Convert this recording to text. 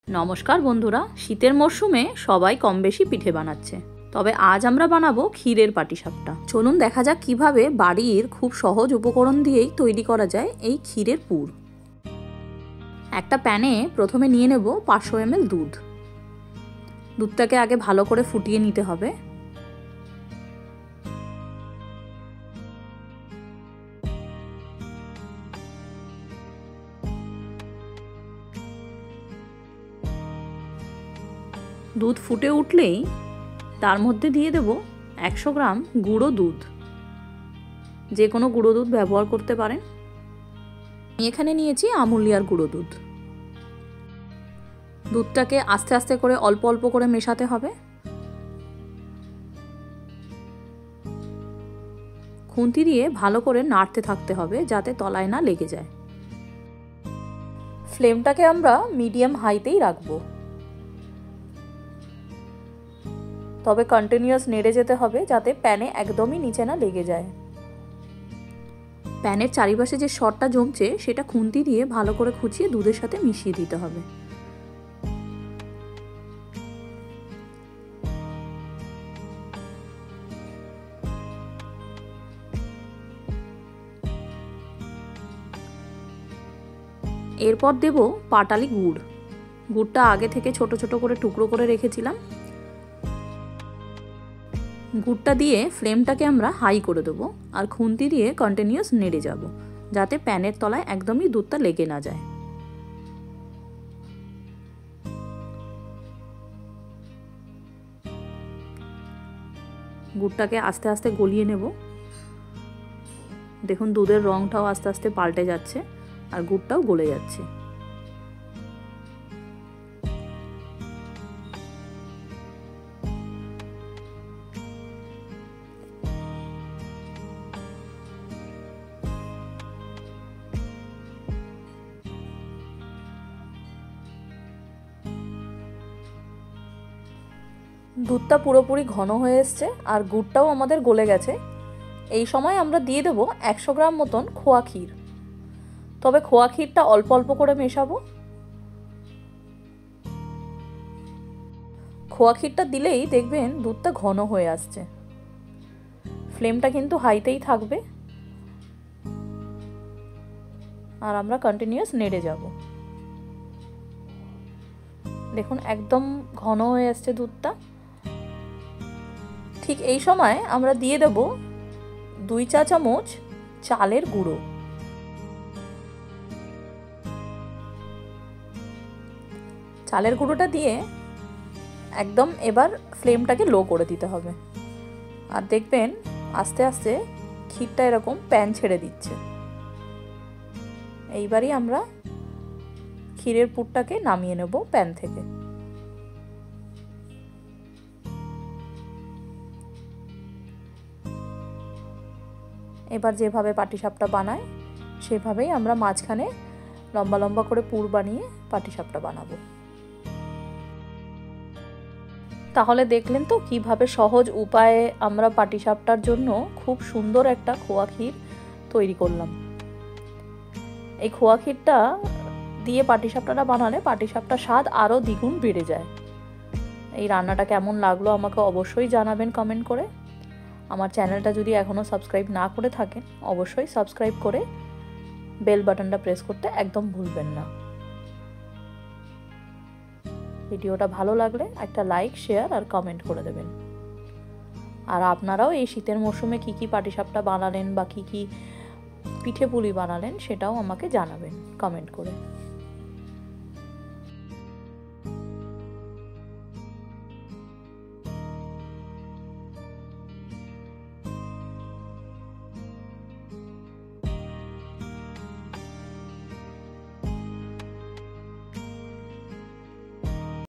নমস্কার বন্ধুরা, শীতের মরশুমে সবাই কম বেশি পিঠে বানাচ্ছে। তবে আজ আমরা বানাবো ক্ষীরের পাটিসাপটা। চলুন দেখা যাক কিভাবে বাড়ির খুব সহজ উপকরণ দিয়েই তৈরি করা যায় এই ক্ষীরের পুর। একটা প্যানে প্রথমে নিয়ে নেব 500 ml দুধ। দুধটাকে আগে ভালো করে ফুটিয়ে নিতে হবে। দুধ ফুটে উঠলেই তার মধ্যে দিয়ে দেব 100 গ্রাম গুঁড়ো দুধ। যে কোনো গুঁড়ো দুধ ব্যবহার করতে পারেন। আমি এখানে নিয়েছি আমুলিয়ার গুঁড়ো দুধ। দুধটাকে আস্তে আস্তে করে অল্প অল্প করে মেশাতে হবে। খুন্তি দিয়ে ভালো করে নাড়তে থাকতে হবে যাতে তলায় না লেগে যায়। ফ্লেমটাকে আমরা মিডিয়াম হাইতেই রাখবো। তবে কন্টিনিউয়াস নেড়ে যেতে হবে যাতে প্যানে একদমই নিচে না লেগে যায়। প্যানের চারিপাশে যে সরটা জমছে সেটা খুন্তি দিয়ে ভালো করে খুঁচিয়ে দুধের সাথে মিশিয়ে দিতে হবে। এরপর দেব পাটালি গুড়। গুড়টা আগে থেকে ছোট ছোট করে টুকরো করে রেখেছিলাম। গুড়টা দিয়ে ফ্লেমটাকে আমরা হাই করে দেবো আর খুন্তি দিয়ে কন্টিনিউয়াস নেড়ে যাব যাতে প্যানের তলায় একদমই দুধটা লেগে না যায়। গুড়টাকে আস্তে আস্তে গলিয়ে নেব। দেখুন দুধের রংটাও আস্তে আস্তে পাল্টে যাচ্ছে আর গুড়টাও গলে যাচ্ছে। দুধটা পুরোপুরি ঘন হয়ে এসছে আর গুড়টাও আমাদের গলে গেছে। এই সময় আমরা দিয়ে দেবো 100 গ্রাম মতন খোয়া ক্ষীর। তবে খোয়া ক্ষীরটা অল্প অল্প করে মেশাবো। খোয়া ক্ষীরটা দিলেই দেখবেন দুধটা ঘন হয়ে আসছে। ফ্লেমটা কিন্তু হাইতেই থাকবে আর আমরা কন্টিনিউয়াস নেড়ে যাব। দেখুন একদম ঘন হয়ে আসছে দুধটা। ঠিক এই সময় আমরা দিয়ে দেব 2 চা চামচ চালের গুঁড়ো। চালের গুঁড়োটা দিয়ে একদম এবার ফ্লেমটাকে লো করে দিতে হবে। আর দেখবেন আস্তে আস্তে ক্ষীরটা এরকম প্যান ছেড়ে দিচ্ছে। এইবারই আমরা ক্ষীরের পুরটাকে নামিয়ে নেব প্যান থেকে। এবার যেভাবে পাটিসাপটা বানায় সেভাবেই আমরা মাঝখানে লম্বা লম্বা করে পুর বানিয়ে পাটিসাপটা বানাবো। তাহলে দেখলেন তো কিভাবে সহজ উপায়ে আমরা পাটিসাপটার জন্য খুব সুন্দর একটা খোয়া ক্ষীর তৈরি করলাম। এই খোয়া ক্ষীরটা দিয়ে পাটিসাপটাটা বানালে পাটিসাপটার স্বাদ আরও দ্বিগুণ বেড়ে যায়। এই রান্নাটা কেমন লাগলো আমাকে অবশ্যই জানাবেন কমেন্ট করে। আমার চ্যানেলটা যদি এখনও সাবস্ক্রাইব না করে থাকেন অবশ্যই সাবস্ক্রাইব করে বেল বাটনটা প্রেস করতে একদম ভুলবেন না। ভিডিওটা ভালো লাগলে একটা লাইক, শেয়ার আর কমেন্ট করে দেবেন। আর আপনারাও এই শীতের মরশুমে কী কী পাটিসাপটা বানালেন বা কী কী পিঠে পুলি বানালেন সেটাও আমাকে জানাবেন কমেন্ট করে।